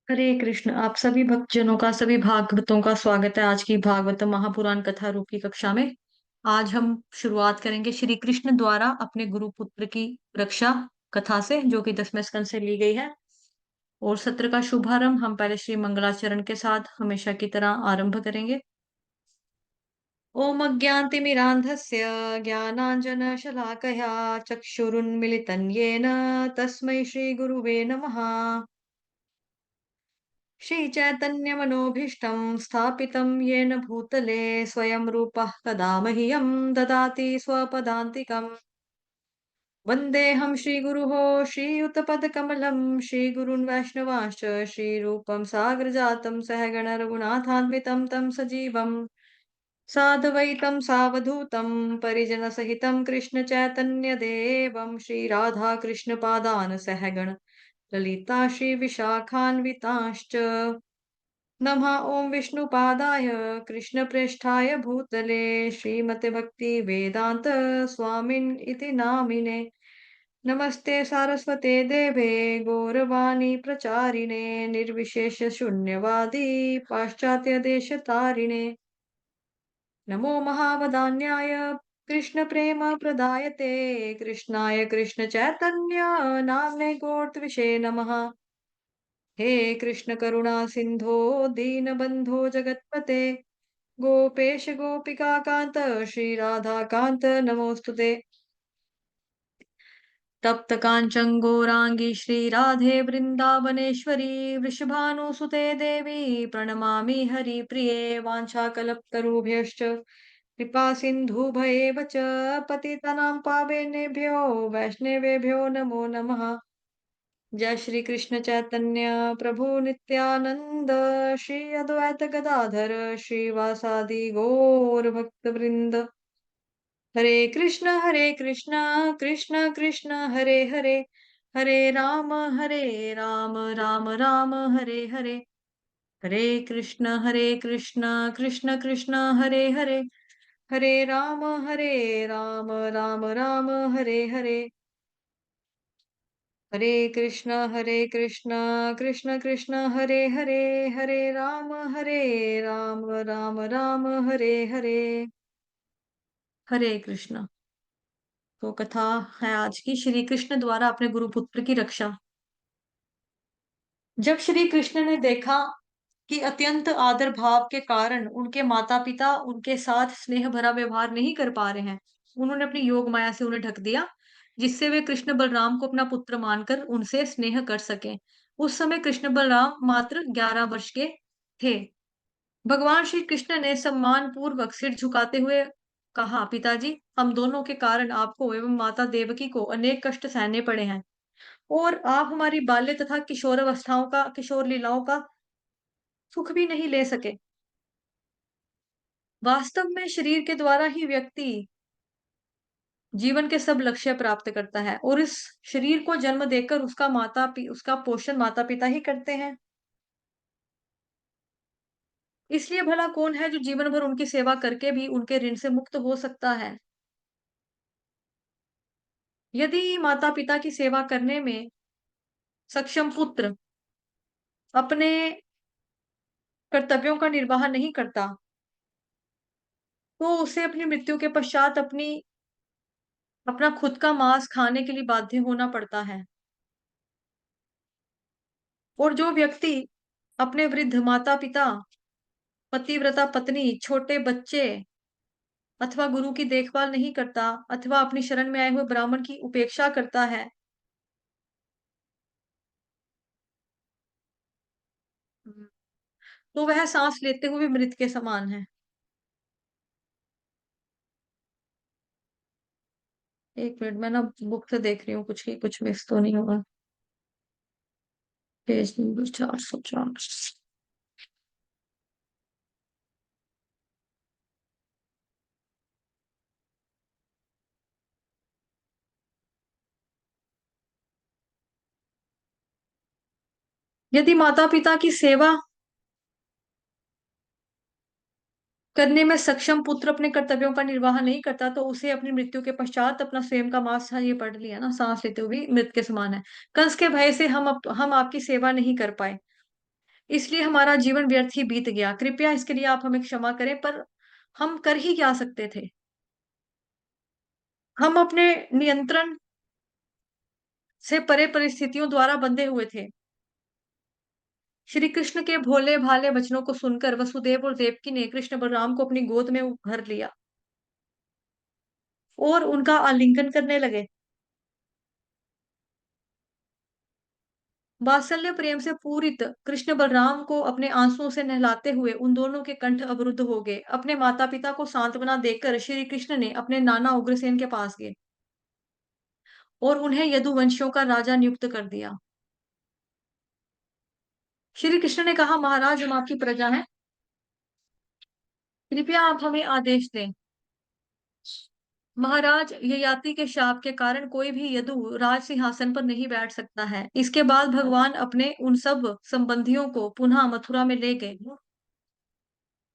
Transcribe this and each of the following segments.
हरे कृष्ण। आप सभी भक्तजनों का, सभी भागवतों का स्वागत है आज की भागवतम महापुराण कथा रूप की कक्षा में। आज हम शुरुआत करेंगे श्री कृष्ण द्वारा अपने गुरु पुत्र की रक्षा कथा से, जो कि 10वें स्कंद से ली गई है। और सत्र का शुभारंभ हम पहले श्री मंगलाचरण के साथ हमेशा की तरह आरंभ करेंगे। ओम अज्ञानतिमिरान्धस्य ज्ञानाञ्जनशलाकया चक्षुरुन्मिलितं येन तस्मै श्रीगुरुवे नमः। श्रीचैतन्यमनोभीष्टं स्थापितं येन भूतले स्वयं रूपः कदा मह्यं ददाति स्वपदान्तिकम्। वन्देऽहं श्रीगुरुः श्रीयुतपदकमलं श्रीगुरून् वैष्णवांश्च श्रीरूपं साग्रजातं सहगण रघुनाथान्वितं तं सजीवम् साद्वैतं सावधूतं परिजनसहितं कृष्णचैतन्यदेवं श्रीराधाकृष्णपादान् सहगण ललिता श्रीविशाखान्वितांश्च नमः ओं विष्णुपादाय कृष्णप्रेष्ठाय भूतले श्रीमते भक्ति वेदांत स्वामिन् इति नामिने। नमस्ते सारस्वते देवे गौरवाणी प्रचारिणे निर्विशेष शून्यवादी पाश्चात्य देश तारिणे। नमो महावदान्याय कृष्ण प्रेम प्रदायते कृष्णाय कृष्ण चैतन्य नाम्ने गोत्रविशे नमः। हे कृष्ण करुणा सिंधो दीनबंधो जगत्पते गोपेश गोपिका कांत श्री राधा कांत नमोस्तुते। तप्त कांचन गौरांगी श्री राधे वृंदावनेश्वरी वृषभानुसुते देवी प्रणमामि हरिप्रिये वाञ्छाकल्पतरुभ्यश्च कृपा सिन्धुभयेव च पतितनां पावनेभ्यो वैष्णवेभ्यो नमो नमः। जय श्री कृष्ण चैतन्य प्रभु नित्यानंद श्री अद्वैत गदाधर श्रीवासादि गौर भक्त वृंद। हरे कृष्ण कृष्ण कृष्ण हरे हरे हरे राम राम राम हरे हरे। हरे कृष्ण कृष्ण कृष्ण हरे राम राम राम हरे हरे। हरे कृष्ण कृष्ण कृष्ण हरे राम राम राम हरे हरे। हरे कृष्ण। तो कथा है आज की श्री कृष्ण द्वारा अपने गुरु पुत्र की रक्षा। जब श्री कृष्ण ने देखा कि अत्यंत आदर भाव के कारण उनके माता पिता उनके साथ स्नेह भरा व्यवहार नहीं कर पा रहे हैं, उन्होंने अपनी योग माया से उन्हें ढक दिया, जिससे वे कृष्ण बलराम को अपना पुत्र मानकर उनसे स्नेह कर सके। उस समय कृष्ण बलराम मात्र 11 वर्ष के थे। भगवान श्री कृष्ण ने सम्मान पूर्वक सिर झुकाते हुए कहा, पिताजी, हम दोनों के कारण आपको एवं माता देवकी को अनेक कष्ट सहने पड़े हैं, और आप हमारी बाल्य तथा किशोर लीलाओं का सुख भी नहीं ले सके। वास्तव में शरीर के द्वारा ही व्यक्ति जीवन के सब लक्ष्य प्राप्त करता है, और इस शरीर को जन्म देकर उसका पोषण माता पिता ही करते हैं। इसलिए भला कौन है जो जीवन भर उनकी सेवा करके भी उनके ऋण से मुक्त हो सकता है। यदि माता पिता की सेवा करने में सक्षम पुत्र अपने कर्तव्यों का निर्वाह नहीं करता, तो उसे अपनी मृत्यु के पश्चात अपना खुद का मांस खाने के लिए बाध्य होना पड़ता है। और जो व्यक्ति अपने वृद्ध माता पिता, पतिव्रता पत्नी, छोटे बच्चे अथवा गुरु की देखभाल नहीं करता, अथवा अपनी शरण में आए हुए ब्राह्मण की उपेक्षा करता है, तो वह सांस लेते हुए मृत के समान है। एक मिनट, मैं ना बुक से देख रही हूँ कुछ ही कुछ मिस तो नहीं होगा। Page number 404। यदि माता पिता की सेवा करने में सक्षम पुत्र अपने कर्तव्यों का निर्वाह नहीं करता, तो उसे अपनी मृत्यु के पश्चात अपना स्वयं का मांस, हाँ, ये पढ़ लिया ना, सांस लेते हुए भी मृत के समान है। कंस के भय से हम आपकी सेवा नहीं कर पाए, इसलिए हमारा जीवन व्यर्थ ही बीत गया। कृपया इसके लिए आप हमें क्षमा करें, पर हम कर ही क्या सकते थे? हम अपने नियंत्रण से परे परिस्थितियों द्वारा बंधे हुए थे। श्री कृष्ण के भोले-भाले वचनों को सुनकर वसुदेव और देवकी ने कृष्ण बलराम को अपनी गोद में भर लिया और उनका आलिंगन करने लगे। वात्सल्य प्रेम से पूरित कृष्ण बलराम को अपने आंसुओं से नहलाते हुए उन दोनों के कंठ अवरुद्ध हो गए। अपने माता-पिता को सांत्वना देकर श्री कृष्ण ने अपने नाना उग्रसेन के पास गए और उन्हें यदुवंशियों का राजा नियुक्त कर दिया। श्री कृष्ण ने कहा, महाराज हम आपकी प्रजा हैं, कृपया आप हमें आदेश दें। महाराज ययाति के शाप के कारण कोई भी यदु राज सिंहासन पर नहीं बैठ सकता है। इसके बाद भगवान अपने उन सब संबंधियों को पुनः मथुरा में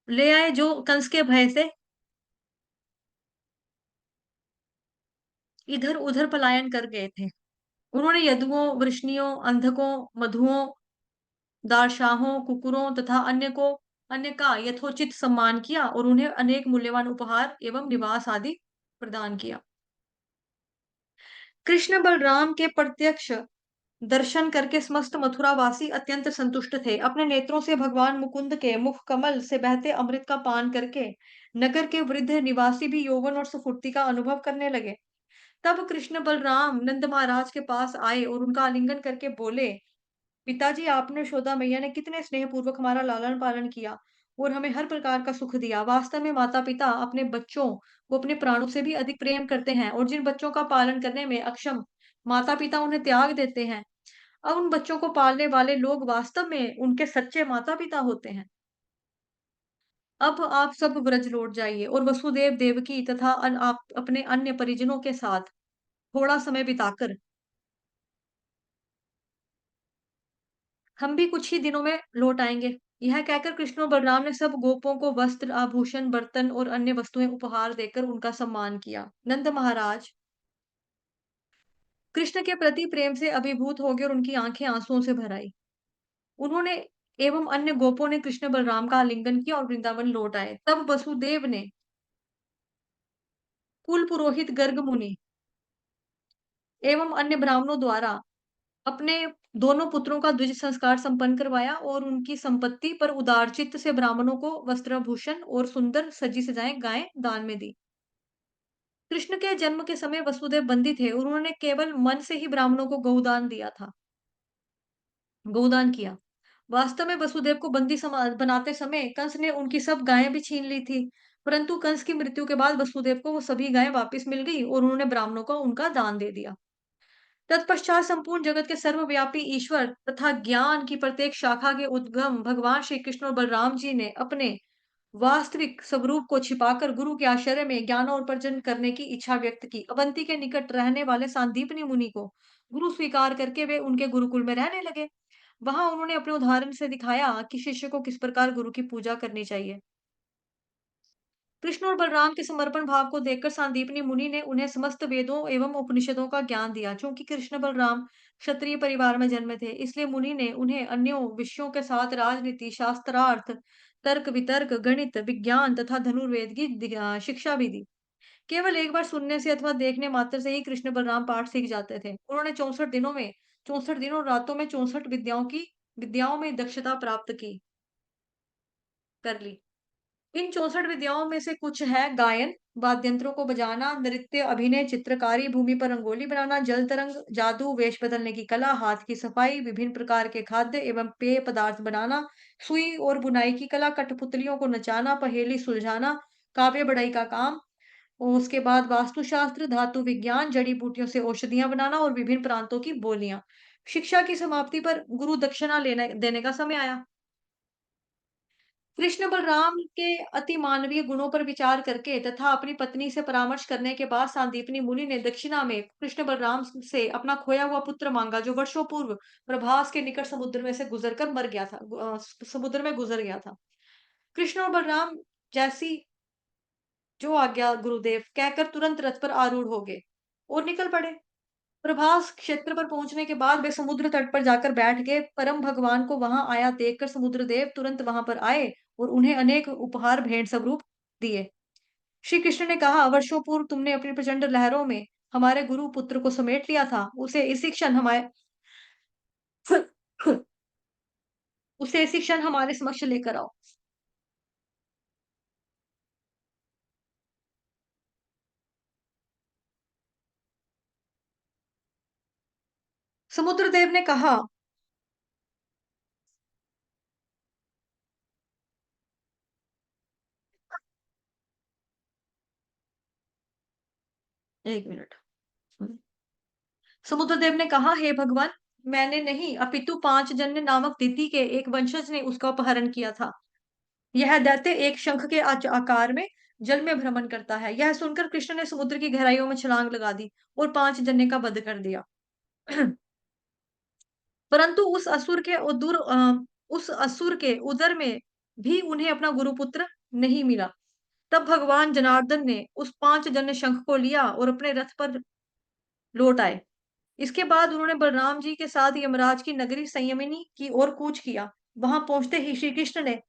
ले आए जो कंस के भय से इधर-उधर पलायन कर गए थे। उन्होंने यदुओं, वृष्णियों, अंधकों, मधुओं, दारशाहों, कुकुरों तथा अन्य का यथोचित सम्मान किया और उन्हें अनेक मूल्यवान उपहार एवं निवास आदि प्रदान किया। कृष्ण बलराम के प्रत्यक्ष दर्शन करके समस्त मथुरावासी अत्यंत संतुष्ट थे। अपने नेत्रों से भगवान मुकुंद के मुख कमल से बहते अमृत का पान करके नगर के वृद्ध निवासी भी यौवन और स्फूर्ति का अनुभव करने लगे। तब कृष्ण बलराम नंद महाराज के पास आए और उनका आलिंगन करके बोले, पिताजी आपने यशोदा मैया ने कितने स्नेहपूर्वक हमारा लालन-पालन किया और हमें हर प्रकार का सुख दिया। वास्तव में माता-पिता अपने बच्चों को अपने प्राणों से भी अधिक प्रेम करते हैं और जिन बच्चों का पालन करने में अक्षम माता-पिता उन्हें त्याग देते हैं, अब उन बच्चों को पालने वाले लोग वास्तव में उनके सच्चे माता-पिता होते हैं। अब आप सब ब्रज लौट जाइए और वसुदेव, देवकी तथा आप अपने अन्य परिजनों के साथ थोड़ा समय बिताकर हम भी कुछ ही दिनों में लौट आएँगे। यह कहकर कृष्ण और बलराम ने सब गोपों को वस्त्र, आभूषण, बर्तन और अन्य वस्तुएँ उपहार देकर उनका सम्मान किया। नंद महाराज कृष्ण के प्रति प्रेम से अभिभूत हो गए और उनकी आँखें आँसुओं से भर आई। उन्होंने एवं अन्य गोपों ने कृष्ण बलराम का आलिंगन किया और वृंदावन लौट आए। तब वसुदेव ने कुल पुरोहित गर्ग मुनि एवं अन्य ब्राह्मणों द्वारा अपने दोनों पुत्रों का द्विज संस्कार संपन्न करवाया और उनकी संपत्ति पर उदारचित्त से ब्राह्मणों को वस्त्राभूषण और सुंदर सजी सजाएं गायें दान में दी। कृष्ण के जन्म के समय वसुदेव बंदी थे और उन्होंने केवल मन से ही ब्राह्मणों को गौदान किया। वास्तव में वसुदेव को बंदी बनाते समय कंस ने उनकी सब गायें भी छीन ली थी, परंतु कंस की मृत्यु के बाद वसुदेव को वो सभी गायें वापस मिल गई और उन्होंने ब्राह्मणों को उनका दान दे दिया। तत्पश्चात संपूर्ण जगत के सर्वव्यापी ईश्वर तथा ज्ञान की प्रत्येक शाखा के उद्गम भगवान श्री कृष्ण और बलराम जी ने अपने वास्तविक स्वरूप को छिपाकर गुरु के आश्रय में ज्ञानोपार्जन करने की इच्छा व्यक्त की। अवंती के निकट रहने वाले सांदीपनी मुनि को गुरु स्वीकार करके वे उनके गुरुकुल में रहने लगे। वहां उन्होंने अपने उदाहरण से दिखाया कि शिष्य को किस प्रकार गुरु की पूजा करनी चाहिए। कृष्ण और बलराम के समर्पण भाव को देखकर सांदीपनी मुनि ने उन्हें समस्त वेदों एवं उपनिषदों का ज्ञान दिया। चूंकि कृष्ण बलराम क्षत्रिय परिवार में जन्मे थे, इसलिए मुनि ने उन्हें अन्यों विषयों के साथ राजनीति, शास्त्रार्थ, तर्क वितर्क, गणित, विज्ञान तथा धनुर्वेद की शिक्षा भी दी। केवल एक बार सुनने से अथवा देखने मात्र से ही कृष्ण बलराम पाठ सीख जाते थे। उन्होंने 64 दिनों और रातों में 64 विद्याओं में दक्षता प्राप्त की कर ली। इन 64 विद्याओं में से कुछ है गायन, वाद्यंत्रों को बजाना, नृत्य, अभिनय, चित्रकारी, भूमि पर रंगोली बनाना, जल तरंग, जादू, वेश बदलने की कला, हाथ की सफाई, विभिन्न प्रकार के खाद्य एवं पेय पदार्थ बनाना, सुई और बुनाई की कला, कठपुतलियों को नचाना, पहेली सुलझाना, काव्य बढ़ाई का काम, और उसके बाद वास्तुशास्त्र, धातु विज्ञान, जड़ी बूटियों से औषधियां बनाना और विभिन्न प्रांतों की बोलियां। शिक्षा की समाप्ति पर गुरु दक्षिणा लेने देने का समय आया। कृष्ण बलराम के अति मानवीय गुणों पर विचार करके तथा अपनी पत्नी से परामर्श करने के बाद सांदीपनी मुनि ने दक्षिणा में कृष्ण बलराम से अपना खोया हुआ पुत्र मांगा, जो वर्षों पूर्व प्रभास के निकट समुद्र में से गुजरकर मर गया था, समुद्र में गुजर गया था। कृष्ण और बलराम जैसी जो आज्ञा गुरुदेव कहकर तुरंत रथ पर आरूढ़ हो गए और निकल पड़े। प्रभास क्षेत्र पर पहुंचने के बाद वे समुद्र तट पर जाकर बैठ गए। परम भगवान को वहां आया देखकर समुद्र देव तुरंत वहां पर आए और उन्हें अनेक उपहार भेंट स्वरूप दिए। श्री कृष्ण ने कहा, वर्षों पूर्व तुमने अपनी प्रचंड लहरों में हमारे गुरु पुत्र को समेट लिया था। उसे इसी क्षण हमारे समक्ष लेकर आओ। समुद्रदेव ने कहा, एक मिनट। समुद्रदेव ने कहा, हे भगवान, मैंने नहीं अपितु पांचजन्य नामक दिति के एक वंशज ने उसका अपहरण किया था। यह दैत्य एक शंख के आकार में जल में भ्रमण करता है। यह सुनकर कृष्ण ने समुद्र की गहराइयों में छलांग लगा दी और पांच जन्य का वध कर दिया। परंतु उस असुर के उदर में भी उन्हें अपना गुरुपुत्र नहीं मिला। तब भगवान जनार्दन ने उस पांच जन्य शंख को लिया और अपने रथ पर लौट आए। इसके बाद उन्होंने बलराम जी के साथ यमराज की नगरी संयमिनी की ओर कूच किया। वहां पहुंचते ही श्री कृष्ण ने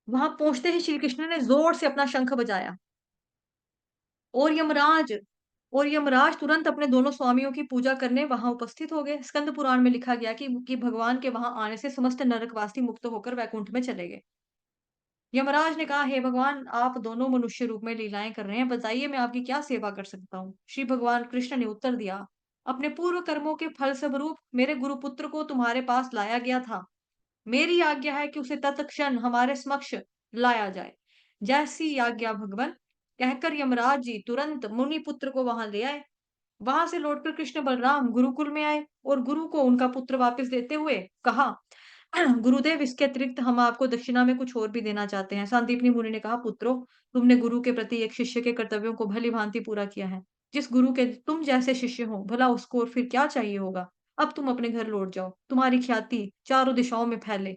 वहां पहुंचते ही श्री कृष्ण ने जोर से अपना शंख बजाया और यमराज तुरंत अपने दोनों स्वामियों की पूजा करने वहां उपस्थित हो गए। स्कंद पुराण में लिखा गया कि भगवान के वहां आने से समस्त नरकवासी मुक्त होकर वैकुंठ में चले गए। यमराज ने कहा, हे भगवान, आप दोनों मनुष्य रूप में लीलाएं कर रहे हैं, बताइए मैं आपकी क्या सेवा कर सकता हूँ। श्री भगवान कृष्ण ने उत्तर दिया, अपने पूर्व कर्मों के फल स्वरूप मेरे गुरुपुत्र को तुम्हारे पास लाया गया था। मेरी आज्ञा है कि उसे तत्क्षण हमारे समक्ष लाया जाए। जैसी आज्ञा भगवान, कहकर यमराज जी तुरंत मुनि पुत्र को वहां ले आए। वहां से लौटकर कृष्ण बलराम गुरुकुल में आए और गुरु को उनका पुत्र वापस देते हुए कहा, गुरुदेव, इसके अतिरिक्त हम आपको दक्षिणा में कुछ और भी देना चाहते हैं। सांदीपनी मुनि ने कहा, पुत्रों, तुमने गुरु के प्रति एक शिष्य के कर्तव्यों को भली भांति पूरा किया है। जिस गुरु के तुम जैसे शिष्य हो, भला उसको और फिर क्या चाहिए होगा। अब तुम अपने घर लौट जाओ। तुम्हारी ख्याति चारों दिशाओं में फैले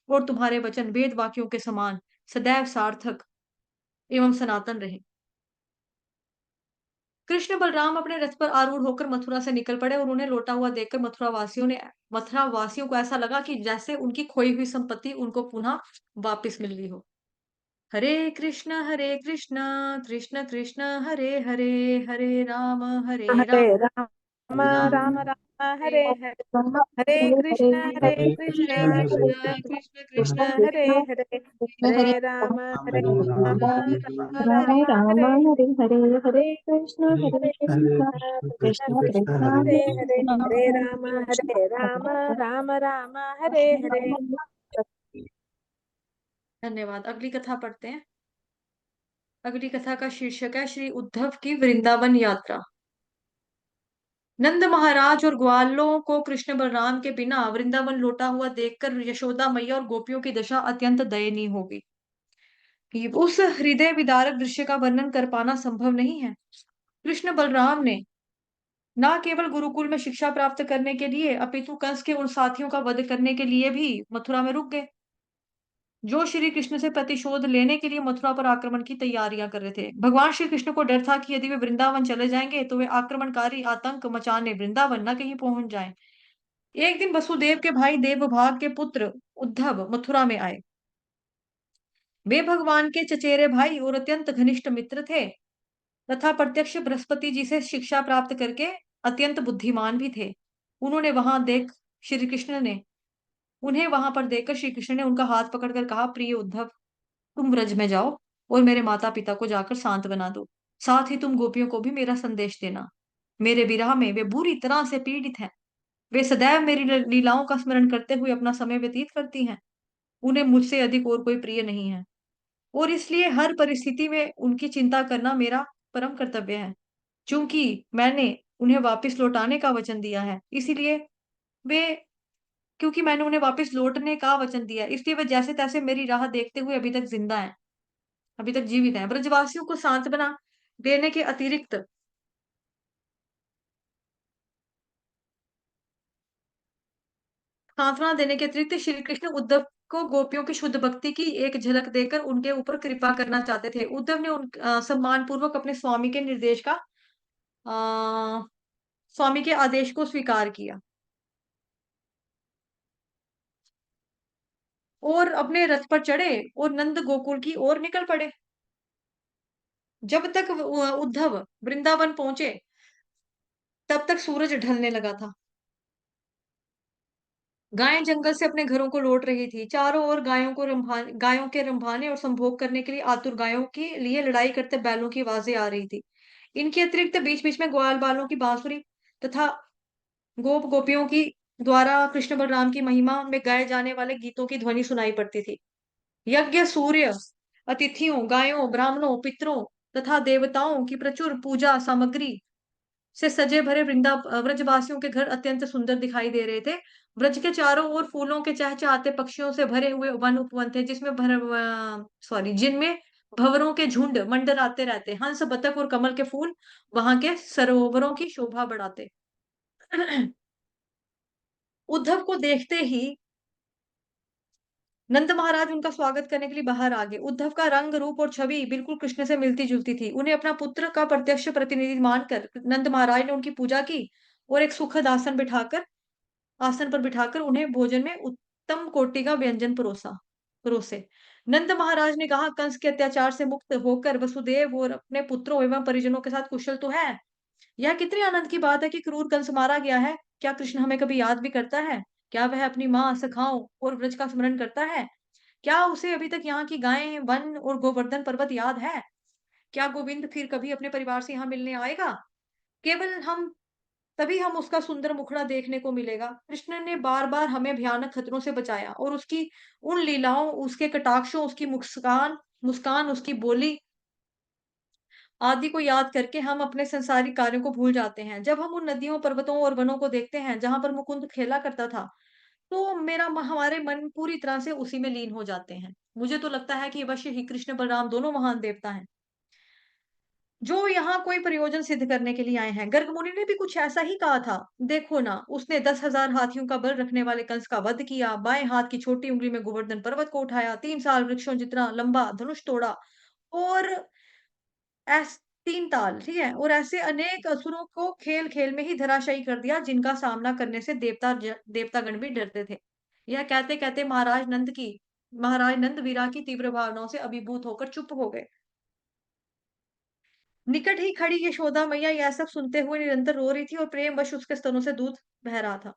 और तुम्हारे वचन वेद वाक्यों के समान सदैव सार्थक एवं सनातन रहे। कृष्ण बलराम अपने रथ पर आरूढ़ होकर मथुरा से निकल पड़े और उन्हें लौटा हुआ देखकर मथुरा वासियों को ऐसा लगा कि जैसे उनकी खोई हुई संपत्ति उनको पुनः वापस मिल गई हो। हरे कृष्ण कृष्ण कृष्ण हरे हरे, हरे हरे राम राम राम राम हरे हरे, हरे हरे कृष्ण कृष्ण हरे कृष्ण कृष्ण कृष्ण हरे हरे, हरे हरे राम राम राम राम राम हरे हरे हरे, हरे कृष्ण हरे हरे कृष्ण कृष्ण कृष्ण कृष्ण कृष्ण कृष्ण हरे हरे हरे, राम हरे हरे राम कृष्ण राम राम हरे हरे। धन्यवाद। अगली कथा पढ़ते हैं। अगली कथा का शीर्षक है श्री उद्धव की वृंदावन यात्रा। नंद महाराज और ग्वालों को कृष्ण बलराम के बिना वृंदावन लौटा हुआ देखकर यशोदा मैया और गोपियों की दशा अत्यंत दयनीय हो गई। उस हृदय विदारक दृश्य का वर्णन कर पाना संभव नहीं है। कृष्ण बलराम ने न केवल गुरुकुल में शिक्षा प्राप्त करने के लिए अपितु कंस के उन साथियों का वध करने के लिए भी मथुरा में रुक गए, जो श्री कृष्ण से प्रतिशोध लेने के लिए मथुरा पर आक्रमण की तैयारियां कर रहे थे। भगवान श्री कृष्ण को डर था कि यदि वे वृंदावन चले जाएंगे तो वे आक्रमणकारी आतंक मचाने वृंदावन न कहीं पहुंच जाएं। एक दिन वसुदेव के भाई देवभाग के पुत्र उद्धव मथुरा में आए। वे भगवान के चचेरे भाई और अत्यंत घनिष्ठ मित्र थे तथा प्रत्यक्ष बृहस्पति जी से शिक्षा प्राप्त करके अत्यंत बुद्धिमान भी थे। उन्होंने वहां देख श्री कृष्ण ने उन्हें वहां पर देखकर श्री कृष्ण ने उनका हाथ पकड़कर कहा, प्रिय उद्धव, तुम ब्रज में जाओ और मेरे माता पिता को जाकर शांत बना दो। साथ ही तुम गोपियों को भी मेरा संदेश देना। मेरे विरह में वे बुरी तरह से पीड़ित हैं। वे सदैव मेरी लीलाओं का स्मरण करते हुए अपना समय व्यतीत करती हैं। उन्हें मुझसे अधिक और कोई प्रिय नहीं है और इसलिए हर परिस्थिति में उनकी चिंता करना मेरा परम कर्तव्य है। चूंकि मैंने उन्हें वापस लौटाने का वचन दिया है, इसीलिए वे क्योंकि मैंने उन्हें वापस लौटने का वचन दिया है, इसलिए वे जैसे तैसे मेरी राह देखते हुए अभी तक जिंदा हैं, अभी तक जीवित हैं। ब्रजवासियों को सांत्वना देने के अतिरिक्त सांत्वना देने के अतिरिक्त श्री कृष्ण उद्धव को गोपियों की शुद्ध भक्ति की एक झलक देकर उनके ऊपर कृपा करना चाहते थे। उद्धव ने सम्मान पूर्वक अपने स्वामी के निर्देश का स्वामी के आदेश को स्वीकार किया और अपने रथ पर चढ़े और नंद गोकुल की ओर निकल पड़े। जब तक उद्धव वृंदावन पहुंचे तब तक सूरज ढलने लगा था। गायें जंगल से अपने घरों को लौट रही थी। चारों ओर गायों के रंभाने और संभोग करने के लिए आतुर गायों के लिए लड़ाई करते बैलों की आवाजें आ रही थी। इनके अतिरिक्त बीच-बीच में ग्वाल बालों की बांसुरी तथा गोप गोपियों की द्वारा कृष्ण बलराम की महिमा में गाए जाने वाले गीतों की ध्वनि सुनाई पड़ती थी। यज्ञ, सूर्य, अतिथियों, गायों, ब्राह्मणों, पितरों तथा देवताओं की प्रचुर पूजा सामग्री से सजे भरे व्रजवासियों के घर अत्यंत सुंदर दिखाई दे रहे थे। ब्रज के चारों ओर फूलों के चहचहाते पक्षियों से भरे हुए वन उपवन थे, जिनमें भंवरों के झुंड मंडराते रहते। हंस, बतख और कमल के फूल वहां के सरोवरों की शोभा बढ़ाते। उद्धव को देखते ही नंद महाराज उनका स्वागत करने के लिए बाहर आ गए। उद्धव का रंग, रूप और छवि बिल्कुल कृष्ण से मिलती-जुलती थी। उन्हें अपना पुत्र का प्रत्यक्ष प्रतिनिधि मानकर नंद महाराज ने उनकी पूजा की और एक सुखद आसन पर बिठाकर उन्हें भोजन में उत्तम कोटि का व्यंजन परोसे। नंद महाराज ने कहा, कंस के अत्याचार से मुक्त होकर वसुदेव और अपने पुत्रों एवं परिजनों के साथ कुशल तो है। यह कितने आनंद की बात है कि क्रूर कंस मारा गया है। क्या कृष्ण हमें कभी याद भी करता है? क्या वह अपनी माँ, सखाओं और ब्रज का स्मरण करता है? क्या उसे अभी तक यहाँ की गायें, वन और गोवर्धन पर्वत याद है? क्या गोविंद फिर कभी अपने परिवार से यहाँ मिलने आएगा? केवल हम तभी हम उसका सुंदर मुखड़ा देखने को मिलेगा। कृष्ण ने बार-बार हमें भयानक खतरों से बचाया और उसकी उन लीलाओं, उसके कटाक्षों, उसकी मुस्कान, उसकी बोली आदि को याद करके हम अपने संसारिक कार्यों को भूल जाते हैं। जब हम उन नदियों, पर्वतों और वनों को देखते हैं, जहाँ पर मुकुंद खेला करता था, तो हमारे मन पूरी तरह से उसी में लीन हो जाते हैं। मुझे तो लगता है कि अवश्य ही कृष्ण बलराम दोनों महान देवता हैं, जो यहाँ कोई प्रयोजन सिद्ध करने के लिए आए हैं। गर्ग मुनि ने भी कुछ ऐसा ही कहा था। देखो ना, उसने 10,000 हाथियों का बल रखने वाले कंस का वध किया, बाएं हाथ की छोटी उंगली में गोवर्धन पर्वत को उठाया, 3 साल वृक्षों जितना लंबा धनुष तोड़ा और ऐस 3 ताल, ठीक है? और ऐसे अनेक असुरों को खेल-खेल में ही धराशायी कर दिया, जिनका सामना करने से देवतागण भी डरते थे। यह कहते-कहते महाराज नंद वीरा की तीव्र भावनाओं से अभिभूत होकर चुप हो गए। निकट ही खड़ी यशोदा मैया यह सब सुनते हुए निरंतर रो रही थी और प्रेमवश उसके स्तनों से दूध बह रहा था।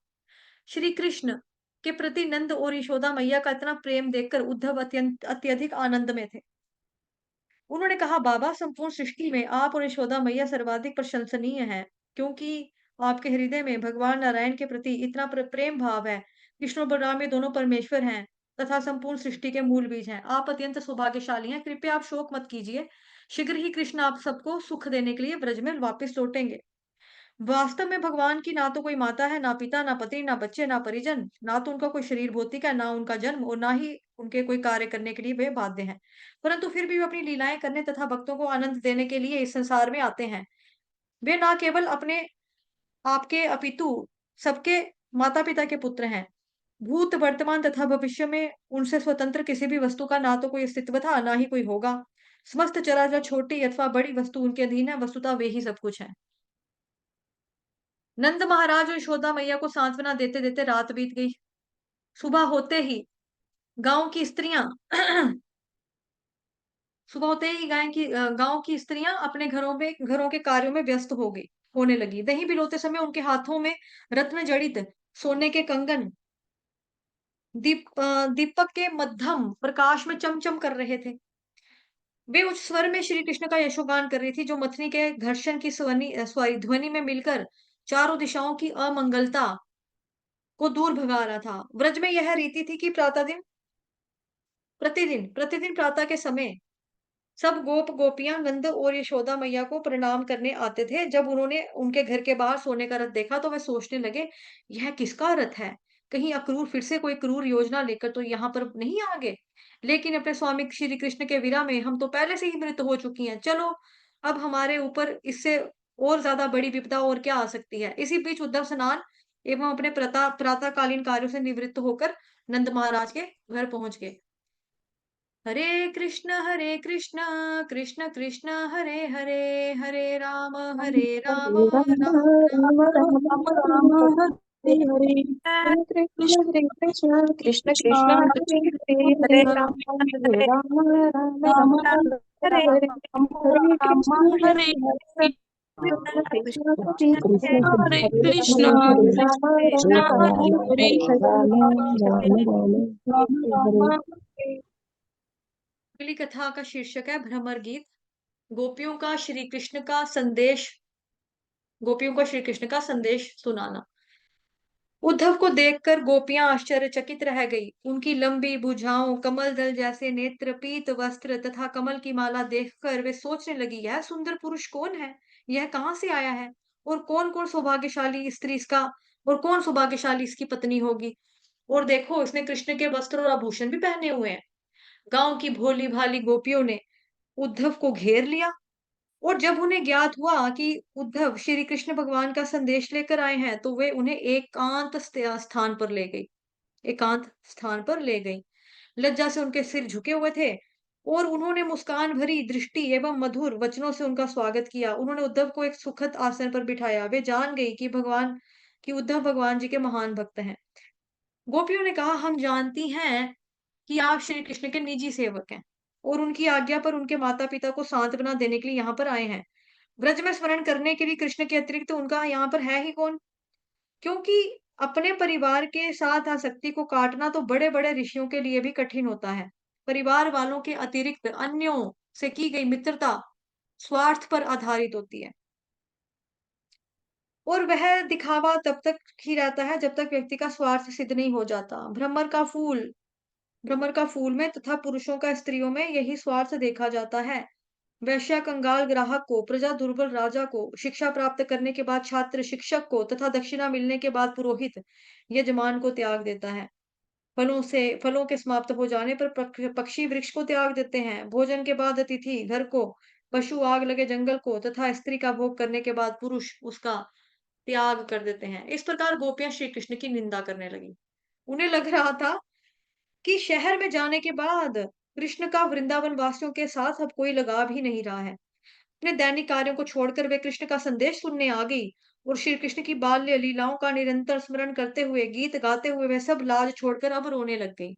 श्री कृष्ण के प्रति नंद और यशोदा मैया का इतना प्रेम देखकर उद्धव अत्यधिक आनंद में थे। उन्होंने कहा, बाबा, संपूर्ण सृष्टि में आप और यशोदा मैया सर्वाधिक प्रशंसनीय हैं, क्योंकि आपके हृदय में भगवान नारायण के प्रति इतना प्रेम भाव है। विष्णु और बलराम ये दोनों परमेश्वर हैं तथा संपूर्ण सृष्टि के मूल बीज हैं। आप अत्यंत सौभाग्यशाली हैं। कृपया आप शोक मत कीजिए। शीघ्र ही कृष्ण आप सबको सुख देने के लिए ब्रज में वापस लौटेंगे। वास्तव में भगवान की ना तो कोई माता है, ना पिता, ना पति, ना बच्चे, ना परिजन, ना तो उनका कोई शरीर भौतिक है, ना उनका जन्म और ना ही उनके कोई कार्य करने के लिए वे बाध्य हैं। परंतु फिर भी वे अपनी लीलाएं करने तथा भक्तों को आनंद देने के लिए इस संसार में आते हैं। वे ना केवल अपने आपके अपितु सबके माता-पिता के पुत्र हैं। भूत, वर्तमान तथा भविष्य में उनसे स्वतंत्र किसी भी वस्तु का ना तो कोई अस्तित्व था, ना ही कोई होगा। समस्त चराचर छोटी अथवा बड़ी वस्तु उनके अधीन है, वस्तुतः वे ही सब कुछ हैं। नंद महाराज और यशोदा मैया को सांत्वना देते-देते रात बीत गई। सुबह होते ही गाँव की स्त्रियाँ सुबह होते ही गाँव की स्त्रियाँ अपने घरों के कार्यों में व्यस्त होने लगी। दही बिलोते समय उनके हाथों में रत्न जड़ित सोने के कंगन दीपक के मध्यम प्रकाश में चम-चम कर रहे थे। वे उच्च स्वर में श्री कृष्ण का यशोगान कर रही थी, जो मथनी के घर्षण की ध्वनि में मिलकर चारों दिशाओं की अमंगलता को दूर भगा रहा था। व्रज में यह रीति थी कि प्रतिदिन प्रातः के समय सब गोपियां नंद और यशोदा मैया को प्रणाम करने आते थे। जब उन्होंने उनके घर के बाहर सोने का रथ देखा तो वे सोचने लगे, यह किसका रथ है? कहीं अक्रूर फिर से कोई क्रूर योजना लेकर तो यहाँ पर नहीं आ गए। लेकिन अपने स्वामी श्री कृष्ण के विरह में हम तो पहले से ही मृत हो चुकी हैं। चलो, अब हमारे ऊपर इससे और ज्यादा बड़ी विपदा और क्या आ सकती है। इसी बीच उद्धव स्नान एवं अपने प्रातःकालीन कार्यों से निवृत्त होकर नंद महाराज के घर पहुंच गए। हरे कृष्ण कृष्ण कृष्ण हरे हरे, हरे राम राम राम राम राम हरे हरे, हरे हरे कृष्ण कृष्ण कृष्ण कृष्ण हरे हरे, हरे राम हरे राम राम राम हरे हरे हरे, हरे कृष्ण हरे कृष्ण कृष्ण कृष्ण हरे हरे कृष्ण हरे, हरे राम कृष्ण राम हरे राम हरे हरे हरे, राम राम हरे हरे। अगली कथा का शीर्षक है भ्रमर गीत। गोपियों का श्री कृष्ण का संदेश गोपियों को श्री कृष्ण का संदेश सुनाना। उद्धव को देखकर गोपियां आश्चर्यचकित रह गई। उनकी लंबी भुजाओं, कमल दल जैसे नेत्र, पीत वस्त्र तथा कमल की माला देखकर वे सोचने लगी, यह सुंदर पुरुष कौन है? यह कहाँ से आया है? और कौन कौन सौभाग्यशाली स्त्री इसका और कौन सौभाग्यशाली इसकी पत्नी होगी? और देखो, इसने कृष्ण के वस्त्र और आभूषण भी पहने हुए हैं। गांव की भोली भाली गोपियों ने उद्धव को घेर लिया और जब उन्हें ज्ञात हुआ कि उद्धव श्री कृष्ण भगवान का संदेश लेकर आए हैं, तो वे उन्हें स्थान पर ले गई एकांत स्थान पर ले गई। लज्जा से उनके सिर झुके हुए थे और उन्होंने मुस्कान भरी दृष्टि एवं मधुर वचनों से उनका स्वागत किया। उन्होंने उद्धव को एक सुखद आसन पर बिठाया। वे जान गई कि उद्धव भगवान जी के महान भक्त हैं। गोपियों ने कहा, हम जानती हैं कि आप श्री कृष्ण के निजी सेवक हैं और उनकी आज्ञा पर उनके माता पिता को सांत्वना देने के लिए यहाँ पर आए हैं। ब्रज में स्मरण करने के लिए कृष्ण के अतिरिक्त उनका यहाँ पर है ही कौन? क्योंकि अपने परिवार के साथ आसक्ति को काटना तो बड़े बड़े ऋषियों के लिए भी कठिन होता है। परिवार वालों के अतिरिक्त अन्यों से की गई मित्रता स्वार्थ पर आधारित होती है और वह दिखावा तब तक ही रहता है जब तक व्यक्ति का स्वार्थ सिद्ध नहीं हो जाता। भ्रमर का फूल में तथा पुरुषों का स्त्रियों में यही स्वार्थ देखा जाता है। वैश्य कंगाल ग्राहक को, प्रजा दुर्बल राजा को, शिक्षा प्राप्त करने के बाद छात्र शिक्षक को तथा दक्षिणा मिलने के बाद पुरोहित यजमान को त्याग देता है। फलों के समाप्त हो जाने पर पक्षी वृक्ष को त्याग देते हैं। भोजन के बाद अतिथि घर को, पशु आग लगे जंगल को तथा स्त्री का भोग करने के बाद पुरुष उसका त्याग कर देते हैं। इस प्रकार गोपियां श्री कृष्ण की निंदा करने लगी। उन्हें लग रहा था कि शहर में जाने के बाद कृष्ण का वृंदावन वासियों के साथ अब कोई लगाव ही नहीं रहा है। अपने दैनिक कार्यों को छोड़कर वे कृष्ण का संदेश सुनने आ गई और श्री कृष्ण की बाल्य लीलाओं का निरंतर स्मरण करते हुए, गीत गाते हुए वे सब लाज छोड़कर अब रोने लग गई।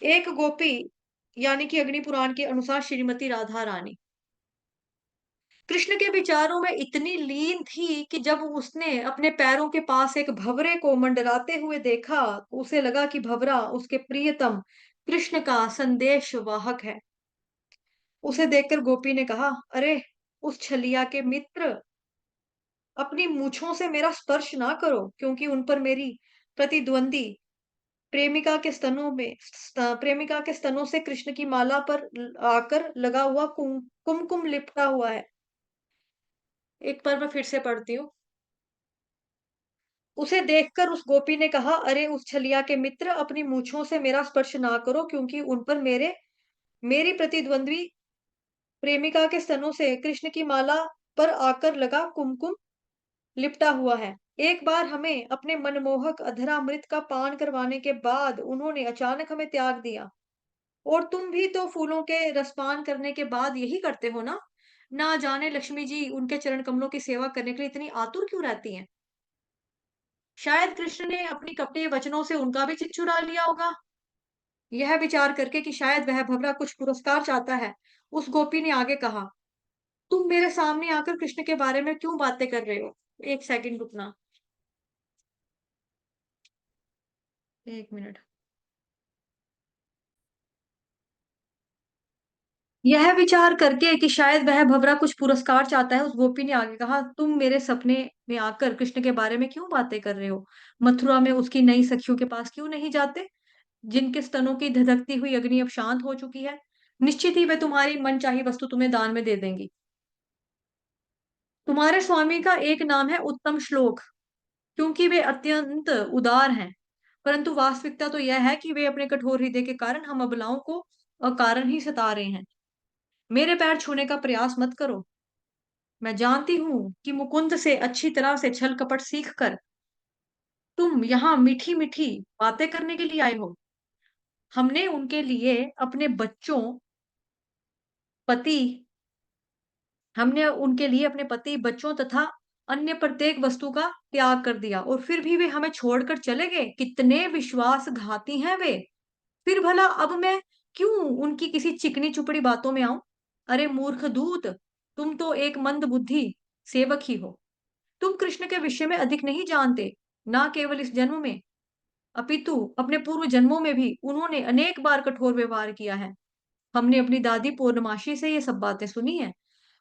एक गोपी यानी कि अग्नि पुराण के अनुसार श्रीमती राधा रानी कृष्ण के विचारों में इतनी लीन थी कि जब उसने अपने पैरों के पास एक भंवरे को मंडराते हुए देखा, तो उसे लगा कि भंवरा उसके प्रियतम कृष्ण का संदेश वाहक है। उसे देखकर गोपी ने कहा, अरे उस छलिया के मित्र, अपनी मूछों से मेरा स्पर्श ना करो, क्योंकि उन पर मेरी प्रतिद्वंदी प्रेमिका के स्तनों से कृष्ण की माला पर आकर लगा हुआ कुमकुम लिपटा हुआ है। एक बार मैं फिर से पढ़ती हूँ। उसे देखकर उस गोपी ने कहा, अरे उस छलिया के मित्र, अपनी मूछों से मेरा स्पर्श ना करो, क्योंकि उन पर मेरी प्रतिद्वंद्वी प्रेमिका के स्तनों से कृष्ण की माला पर आकर लगा कुमकुम लिपटा हुआ है। एक बार हमें अपने मनमोहक अधरामृत का पान करवाने के बाद उन्होंने अचानक हमें त्याग दिया। और तुम भी तो फूलों के रसपान करने के बाद यही करते हो ना? ना जाने लक्ष्मी जी उनके चरण कमलों की सेवा करने के लिए इतनी आतुर क्यों रहती हैं? शायद कृष्ण ने अपनी कपटी वचनों से उनका भी चित चुरा लिया होगा। यह विचार करके कि शायद वह भंवरा कुछ पुरस्कार चाहता है, उस गोपी ने आगे कहा, तुम मेरे सामने आकर कृष्ण के बारे में क्यों बातें कर रहे हो? एक सेकंड रुकना। एक मिनट। यह विचार करके कि शायद वह भंवरा कुछ पुरस्कार चाहता है, उस गोपी ने आगे कहा, तुम मेरे सपने में आकर कृष्ण के बारे में क्यों बातें कर रहे हो? मथुरा में उसकी नई सखियों के पास क्यों नहीं जाते, जिनके स्तनों की धधकती हुई अग्नि अब शांत हो चुकी है? निश्चित ही वे तुम्हारी मनचाही वस्तु तुम्हें दान में दे देंगी। तुम्हारे स्वामी का एक नाम है उत्तम श्लोक, क्योंकि वे अत्यंत उदार हैं। परंतु वास्तविकता तो यह है कि वे अपने कठोर हृदय के कारण हम अबलाओं को अकारण ही सता रहे हैं। मेरे पैर छूने का प्रयास मत करो। मैं जानती हूँ कि मुकुंद से अच्छी तरह से छल कपट सीखकर तुम यहाँ मीठी मीठी बातें करने के लिए आए हो। हमने उनके लिए अपने बच्चों, पति हमने उनके लिए अपने पति, बच्चों तथा अन्य प्रत्येक वस्तु का त्याग कर दिया और फिर भी वे हमें छोड़कर चले गए। कितने विश्वासघाती हैं वे। फिर भला अब मैं क्यों उनकी किसी चिकनी चुपड़ी बातों में आऊं? अरे मूर्ख दूत, तुम तो एक मंद बुद्धि सेवक ही हो। तुम कृष्ण के विषय में अधिक नहीं जानते। ना केवल इस जन्म में, अपितु अपने पूर्व जन्मों में भी उन्होंने अनेक बार कठोर व्यवहार किया है। हमने अपनी दादी पूर्णमासी से ये सब बातें सुनी है।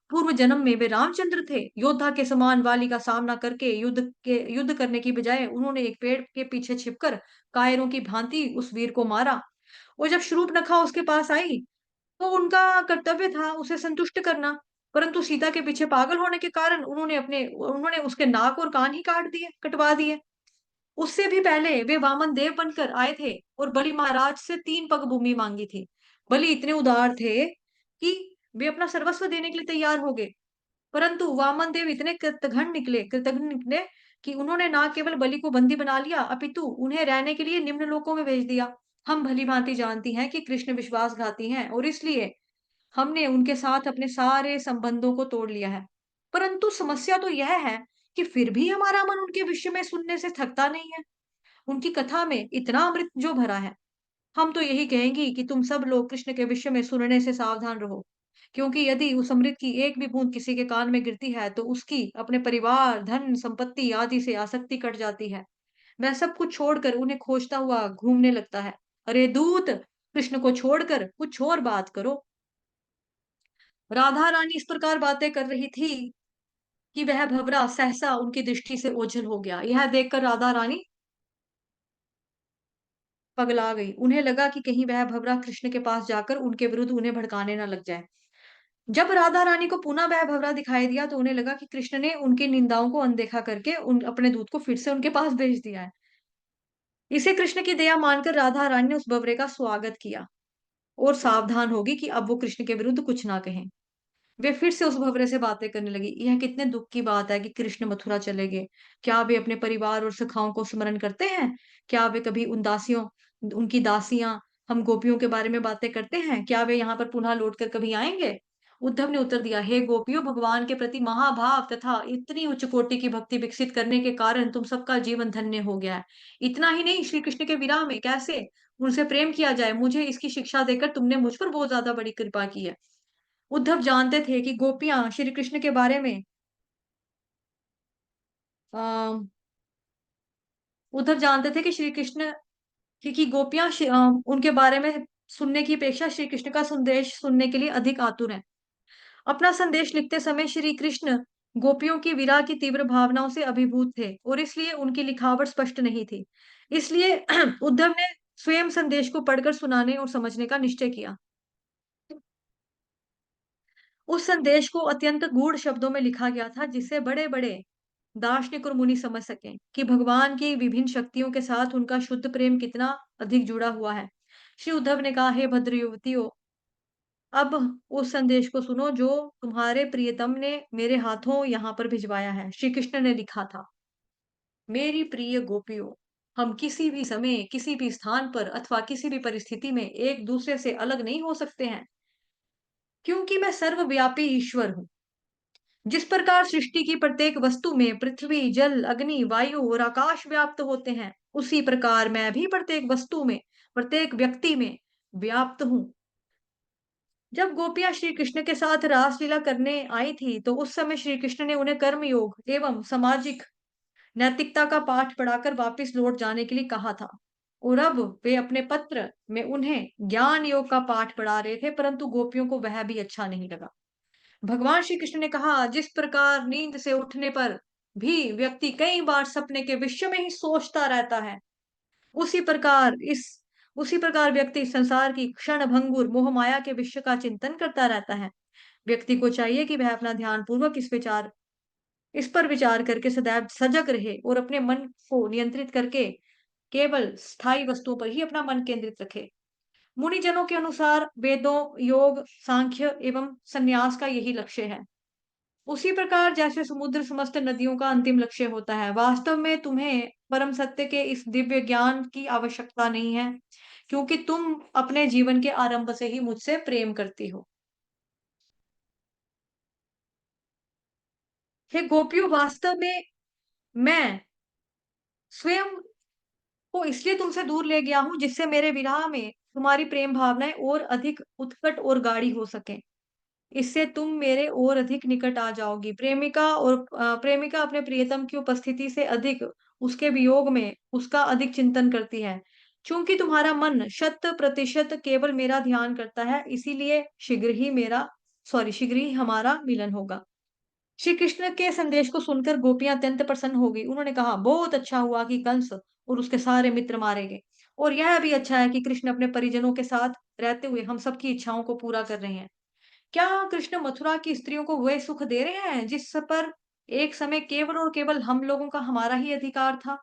पूर्व जन्म में वे रामचंद्र थे। योद्धा के समान वाली का सामना करके युद्ध करने की बजाय उन्होंने एक पेड़ के पीछे छिपकर कायरों की भांति उस वीर को मारा। और जब शूर्पणखा उसके पास आई, तो उनका कर्तव्य था उसे संतुष्ट करना। परंतु सीता के पीछे पागल होने के कारण उन्होंने उसके नाक और कान ही कटवा दिए। उससे भी पहले वे वामन देव बनकर आए थे और बलि महाराज से 3 पग भूमि मांगी थी। बलि इतने उदार थे कि वे अपना सर्वस्व देने के लिए तैयार हो गए। परंतु वामन देव इतने कृतघ्न निकले कि उन्होंने ना केवल बलि को बंदी बना लिया, अपितु उन्हें रहने के लिए निम्न लोकों में भेज दिया। हम भली भांति जानती हैं कि कृष्ण विश्वासघाती हैं और इसलिए हमने उनके साथ अपने सारे संबंधों को तोड़ लिया है। परंतु समस्या तो यह है कि फिर भी हमारा मन उनके विषय में सुनने से थकता नहीं है। उनकी कथा में इतना अमृत जो भरा है। हम तो यही कहेंगे कि तुम सब लोग कृष्ण के विषय में सुनने से सावधान रहो, क्योंकि यदि उस अमृत की एक भी बूंद किसी के कान में गिरती है, तो उसकी अपने परिवार, धन, संपत्ति आदि से आसक्ति कट जाती है। वह सब कुछ छोड़कर उन्हें खोजता हुआ घूमने लगता है। अरे दूत, कृष्ण को छोड़कर कुछ और बात करो। राधा रानी इस प्रकार बातें कर रही थी कि वह भंवरा सहसा उनकी दृष्टि से ओझल हो गया। यह देखकर राधा रानी पगला गई। उन्हें लगा कि कहीं वह भंवरा कृष्ण के पास जाकर उनके विरुद्ध उन्हें भड़काने न लग जाए। जब राधा रानी को पुनः वह भंवरा दिखाई दिया, तो उन्हें लगा कि कृष्ण ने उनकी निंदाओं को अनदेखा करके अपने दूत को फिर से उनके पास भेज दिया है। इसे कृष्ण की दया मानकर राधा रानी ने उस भंवरे का स्वागत किया और सावधान होगी कि अब वो कृष्ण के विरुद्ध कुछ ना कहें। वे फिर से उस भंवरे से बातें करने लगी। यह कितने दुख की बात है कि कृष्ण मथुरा चले गए। क्या वे अपने परिवार और सखाओं को स्मरण करते हैं? क्या वे कभी उनकी दासियां, हम गोपियों के बारे में बातें करते हैं? क्या वे यहाँ पर पुनः लौटकर कभी आएंगे? उद्धव ने उत्तर दिया, हे गोपियों, भगवान के प्रति महाभाव तथा इतनी उच्च कोटि की भक्ति विकसित करने के कारण तुम सबका जीवन धन्य हो गया है। इतना ही नहीं, श्री कृष्ण के विरह में कैसे उनसे प्रेम किया जाए, मुझे इसकी शिक्षा देकर तुमने मुझ पर बहुत ज्यादा बड़ी कृपा की है। उद्धव जानते थे कि गोपियां श्री कृष्ण के बारे में अ, उद्धव जानते थे कि श्री कृष्ण कि गोपियां उनके बारे में सुनने की अपेक्षा श्री कृष्ण का संदेश सुनने के लिए अधिक आतुर हैं। अपना संदेश लिखते समय श्री कृष्ण गोपियों की विरह की तीव्र भावनाओं से अभिभूत थे और इसलिए उनकी लिखावट स्पष्ट नहीं थी। इसलिए उद्धव ने स्वयं संदेश को पढ़कर सुनाने और समझने का निश्चय किया। उस संदेश को अत्यंत गूढ़ शब्दों में लिखा गया था, जिससे बड़े बड़े दार्शनिक और मुनि समझ सकें कि भगवान की विभिन्न शक्तियों के साथ उनका शुद्ध प्रेम कितना अधिक जुड़ा हुआ है। श्री उद्धव ने कहा, हे भद्र युवतियों, अब उस संदेश को सुनो जो तुम्हारे प्रियतम ने मेरे हाथों यहाँ पर भिजवाया है। श्री कृष्ण ने लिखा था, मेरी प्रिय गोपियों, हम किसी भी समय, किसी भी स्थान पर अथवा किसी भी परिस्थिति में एक दूसरे से अलग नहीं हो सकते हैं, क्योंकि मैं सर्वव्यापी ईश्वर हूँ। जिस प्रकार सृष्टि की प्रत्येक वस्तु में पृथ्वी, जल, अग्नि, वायु और आकाश व्याप्त होते हैं, उसी प्रकार मैं भी प्रत्येक वस्तु में, प्रत्येक व्यक्ति में व्याप्त हूँ। जब गोपियां श्री कृष्ण के साथ रासलीला करने आई थी, तो उस समय श्री कृष्ण ने उन्हें कर्मयोग एवं सामाजिक नैतिकता का पाठ पढ़ाकर वापस लौट जाने के लिए कहा था। और अब वे अपने पत्र में उन्हें ज्ञान योग का पाठ पढ़ा रहे थे, परंतु गोपियों को वह भी अच्छा नहीं लगा। भगवान श्री कृष्ण ने कहा, जिस प्रकार नींद से उठने पर भी व्यक्ति कई बार सपने के विषय में ही सोचता रहता है, उसी प्रकार इस उसी प्रकार व्यक्ति संसार की क्षण भंगुर मोह माया के विषय का चिंतन करता रहता है। व्यक्ति को चाहिए कि वह अपना ध्यान पूर्वक इस पर विचार करके सदैव सजग रहे और अपने मन को नियंत्रित करके केवल स्थायी वस्तुओं पर ही अपना मन केंद्रित रखे। मुनिजनों के अनुसार वेदों, योग, सांख्य एवं संन्यास का यही लक्ष्य है। उसी प्रकार जैसे समुद्र समस्त नदियों का अंतिम लक्ष्य होता है, वास्तव में तुम्हें परम सत्य के इस दिव्य ज्ञान की आवश्यकता नहीं है, क्योंकि तुम अपने जीवन के आरंभ से ही मुझसे प्रेम करती हो। हे गोपियों, वास्तव में मैं स्वयं को इसलिए तुमसे दूर ले गया हूँ, जिससे मेरे विरह में तुम्हारी प्रेम भावनाएं और अधिक उत्कट और गाढ़ी हो सके। इससे तुम मेरे और अधिक निकट आ जाओगी। प्रेमिका अपने प्रियतम की उपस्थिति से अधिक उसके वियोग में उसका अधिक चिंतन करती है। चूंकि तुम्हारा मन शत प्रतिशत केवल मेरा ध्यान करता है, इसीलिए शीघ्र ही हमारा मिलन होगा। श्री कृष्ण के संदेश को सुनकर गोपियां अत्यंत प्रसन्न हो गई। उन्होंने कहा, बहुत अच्छा हुआ कि कंस और उसके सारे मित्र मारे गए, और यह भी अच्छा है कि कृष्ण अपने परिजनों के साथ रहते हुए हम सबकी इच्छाओं को पूरा कर रहे हैं। क्या कृष्ण मथुरा की स्त्रियों को वह सुख दे रहे हैं जिस पर एक समय केवल और केवल हम लोगों का हमारा ही अधिकार था?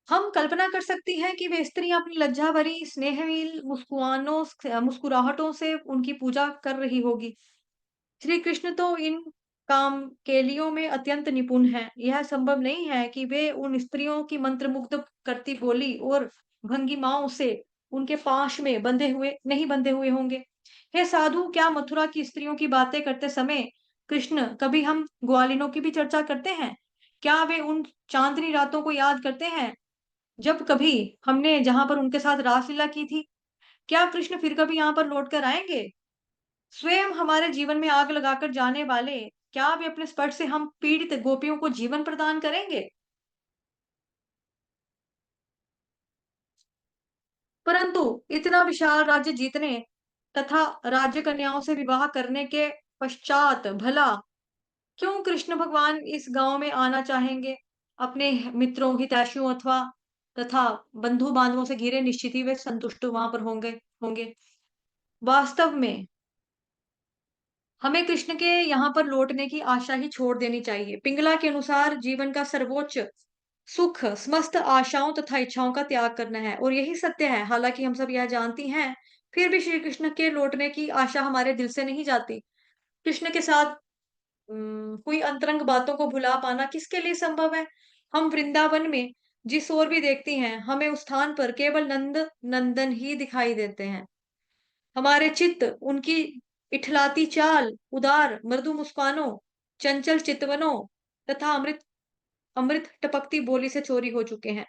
हम कल्पना कर सकती हैं कि वे स्त्रियां अपनी लज्जा भरी स्नेहहीन मुस्कुराहटों से उनकी पूजा कर रही होगी। श्री कृष्ण तो इन काम केलियों में अत्यंत निपुण हैं। यह संभव नहीं है कि वे उन स्त्रियों की मंत्रमुग्ध करती बोली और भंगिमाओं से उनके पाश में बंधे हुए होंगे। हे साधु, क्या मथुरा की स्त्रियों की बातें करते समय कृष्ण कभी हम ग्वालिनों की भी चर्चा करते हैं? क्या वे उन चांदनी रातों को याद करते हैं जब कभी हमने जहां पर उनके साथ रासलीला की थी? क्या कृष्ण फिर कभी यहाँ पर लौट कर आएंगे? स्वयं हमारे जीवन में आग लगाकर जाने वाले, क्या वे अपने स्पर्श से हम पीड़ित गोपियों को जीवन प्रदान करेंगे? परंतु इतना विशाल राज्य जीतने तथा राज्य कन्याओं से विवाह करने के पश्चात भला क्यों कृष्ण भगवान इस गांव में आना चाहेंगे? अपने मित्रों, हितैषियों अथवा तथा बंधु बांधवों से घिरे निश्चित ही वे संतुष्ट वहां पर होंगे। वास्तव में हमें कृष्ण के यहाँ पर लौटने की आशा ही छोड़ देनी चाहिए। पिंगला के अनुसार जीवन का सर्वोच्च सुख समस्त आशाओं तथा इच्छाओं का त्याग करना है, और यही सत्य है। हालांकि हम सब यह जानती हैं, फिर भी श्री कृष्ण के लौटने की आशा हमारे दिल से नहीं जाती। कृष्ण के साथ हुई अंतरंग बातों को भुला पाना किसके लिए संभव है? हम वृंदावन में जिस ओर भी देखती हैं, हमें उस स्थान पर केवल नंदन ही दिखाई देते हैं। हमारे चित्त उनकी इठलाती चाल, उदार मृदु मुस्कानों, चंचल चितवनों तथा अमृत अमृत टपकती बोली से चोरी हो चुके हैं।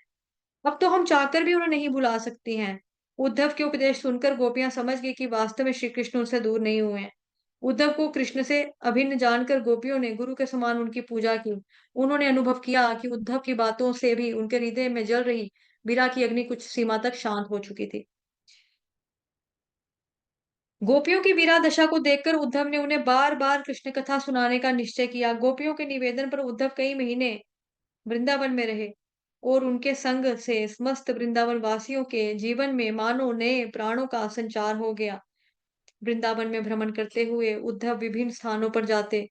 अब तो हम चाहकर भी उन्हें नहीं भुला सकती हैं। उद्धव के उपदेश सुनकर गोपियां समझ गई कि वास्तव में श्री कृष्ण उनसे दूर नहीं हुए हैं। उद्धव को कृष्ण से अभिन्न जानकर गोपियों ने गुरु के समान उनकी पूजा की। उन्होंने अनुभव किया कि उद्धव की बातों से भी उनके हृदय में जल रही विरह की अग्नि कुछ सीमा तक शांत हो चुकी थी। गोपियों की विरह दशा को देखकर उद्धव ने उन्हें बार बार कृष्ण कथा सुनाने का निश्चय किया। गोपियों के निवेदन पर उद्धव कई महीने वृंदावन में रहे, और उनके संग से समस्त वृंदावन वासियों के जीवन में मानो नए प्राणों का संचार हो गया। वृंदावन में भ्रमण करते हुए उद्धव विभिन्न स्थानों पर जाते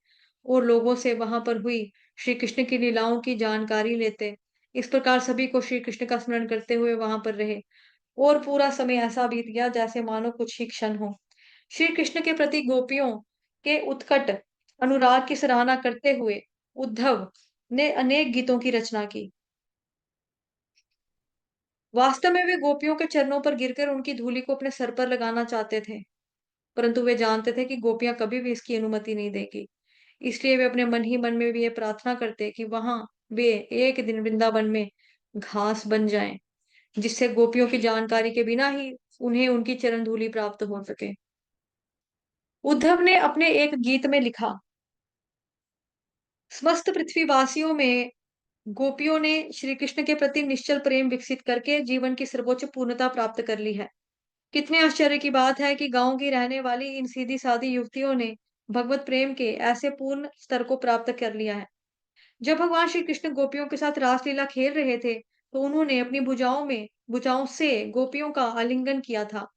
और लोगों से वहां पर हुई श्री कृष्ण की लीलाओं की जानकारी लेते। इस प्रकार सभी को श्री कृष्ण का स्मरण करते हुए वहां पर रहे, और पूरा समय ऐसा बीत गया जैसे मानो कुछ ही क्षण हो। श्री कृष्ण के प्रति गोपियों के उत्कट अनुराग की सराहना करते हुए उद्धव ने अनेक गीतों की रचना की। वास्तव में वे गोपियों के चरणों पर गिरकर उनकी धूलि को अपने सर पर लगाना चाहते थे, परंतु वे जानते थे कि गोपियां कभी भी इसकी अनुमति नहीं देगी। इसलिए वे अपने मन ही मन में भी ये प्रार्थना करते कि वहां वे एक दिन वृंदावन में घास बन जाएं, जिससे गोपियों की जानकारी के बिना ही उन्हें उनकी चरण धूलि प्राप्त हो सके। उद्धव ने अपने एक गीत में लिखा, समस्त पृथ्वीवासियों में गोपियों ने श्री कृष्ण के प्रति निश्चल प्रेम विकसित करके जीवन की सर्वोच्च पूर्णता प्राप्त कर ली है। कितने आश्चर्य की बात है कि गांव की रहने वाली इन सीधी सादी युवतियों ने भगवत प्रेम के ऐसे पूर्ण स्तर को प्राप्त कर लिया है। जब भगवान श्री कृष्ण गोपियों के साथ रासलीला खेल रहे थे, तो उन्होंने अपनी भुजाओं से गोपियों का आलिंगन किया था।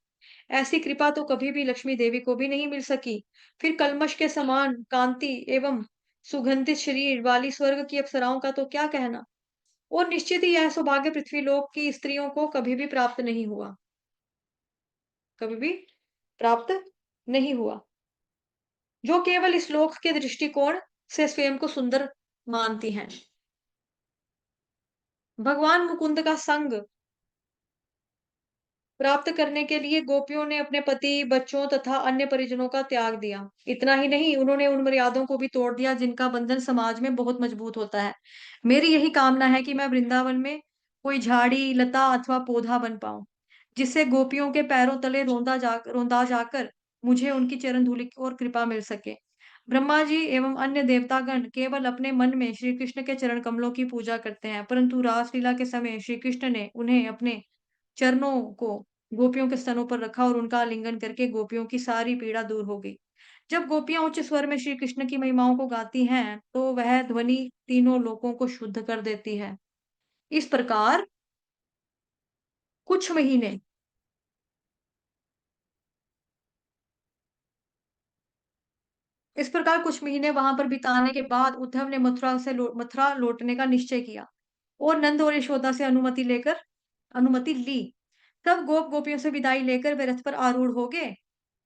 ऐसी कृपा तो कभी भी लक्ष्मी देवी को भी नहीं मिल सकी। फिर कलमश के समान कांति एवं सुगंधित शरीर वाली स्वर्ग की अप्सराओं का तो क्या कहना। और निश्चित ही यह सौभाग्य पृथ्वीलोक की स्त्रियों को कभी भी प्राप्त नहीं हुआ, कभी भी प्राप्त नहीं हुआ। जो केवल इस लोक के दृष्टिकोण से स्वयं को सुंदर मानती हैं। भगवान मुकुंद का संग प्राप्त करने के लिए गोपियों ने अपने पति, बच्चों तथा अन्य परिजनों का त्याग दिया। इतना ही नहीं, उन्होंने उन मर्यादाओं को भी तोड़ दिया जिनका बंधन समाज में बहुत मजबूत होता है। मेरी यही कामना है कि मैं वृंदावन में कोई झाड़ी, लता अथवा पौधा बन पाऊं, जिससे गोपियों के पैरों तले रोंदा जाकर मुझे उनकी चरण धूलि और कृपा मिल सके। ब्रह्मा जी एवं अन्य देवतागण केवल अपने मन में श्री कृष्ण के चरण कमलों की पूजा करते हैं, परंतु रासलीला के समय श्री कृष्ण ने उन्हें अपने चरणों को गोपियों के स्तनों पर रखा और उनका आलिंगन करके गोपियों की सारी पीड़ा दूर हो गई। जब गोपियां उच्च स्वर में श्री कृष्ण की महिमाओं को गाती हैं, तो वह ध्वनि तीनों लोकों को शुद्ध कर देती है। इस प्रकार कुछ महीने इस प्रकार कुछ महीने वहां पर बिताने के बाद उद्धव ने मथुरा लौटने का निश्चय किया और नंद और यशोदा से अनुमति ली। तब गोपियों से विदाई लेकर वे रथ पर आरूढ़ हो गए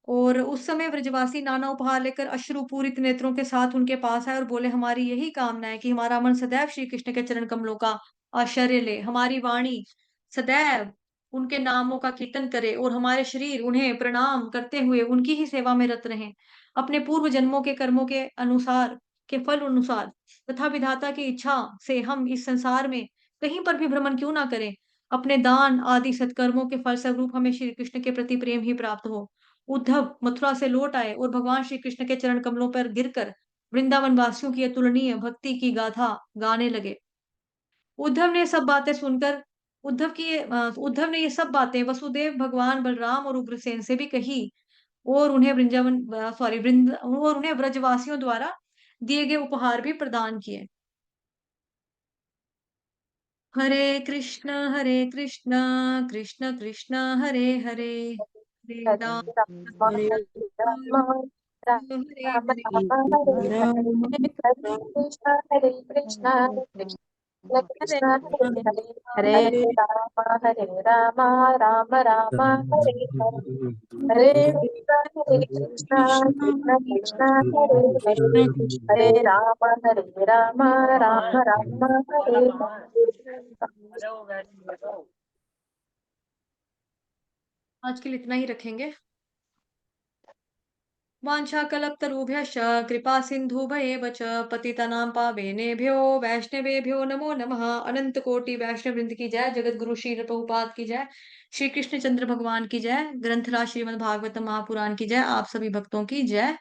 और उस समय ब्रजवासी नाना उपहार लेकर अश्रुपूरित नेत्रों के साथ उनके पास आए और बोले, हमारी यही कामना है कि हमारा मन सदैव श्री कृष्ण के चरण कमलों का आश्रय ले, हमारी वाणी सदैव उनके नामों का कीर्तन करे और हमारे शरीर उन्हें प्रणाम करते हुए उनकी ही सेवा में रत रहें। अपने पूर्व जन्मों के कर्मों के फल अनुसार तथा विधाता की इच्छा से हम इस संसार में कहीं पर भी भ्रमण क्यों ना करें, अपने दान आदि सत्कर्मों के फल स्वरूप हमें श्री कृष्ण के प्रति प्रेम ही प्राप्त हो। उद्धव मथुरा से लौट आए और भगवान श्री कृष्ण के चरण कमलों पर गिरकर वृंदावन वासियों की अतुलनीय भक्ति की गाथा गाने लगे। उद्धव ने सब बातें सुनकर उद्धव ने ये सब बातें वसुदेव, भगवान बलराम और उग्रसेन से भी कही और उन्हें ब्रजवासियों द्वारा दिए गए उपहार भी प्रदान किए। हरे कृष्ण कृष्ण कृष्ण हरे हरे, हरे हरे राम राम हरे हरे राम राम हरे राम हरे। राम हरे हरे हरे कृष्ण कृष्ण हरे कृष्ण हरे हरे हरे हरे राम राम राम हरे हरे हरे कृष्ण कृष्ण कृष्ण हरे हरे हरे राम राम राम हरे हरे। आज के लिए इतना ही रखेंगे। वाञ्छाकल्पतरुभ्यश्च कृपा सिन्धुभयेव च पतितानां पावनेभ्यो वैष्णवेभ्यो नमो नमः। अनंत कोटि वैष्णव वृंद की जय। जगत गुरु श्री प्रभुपाद की जय। श्री कृष्ण चंद्र भगवान की जय। ग्रंथराज श्रीमद् भागवत महापुराण की जय। आप सभी भक्तों की जय।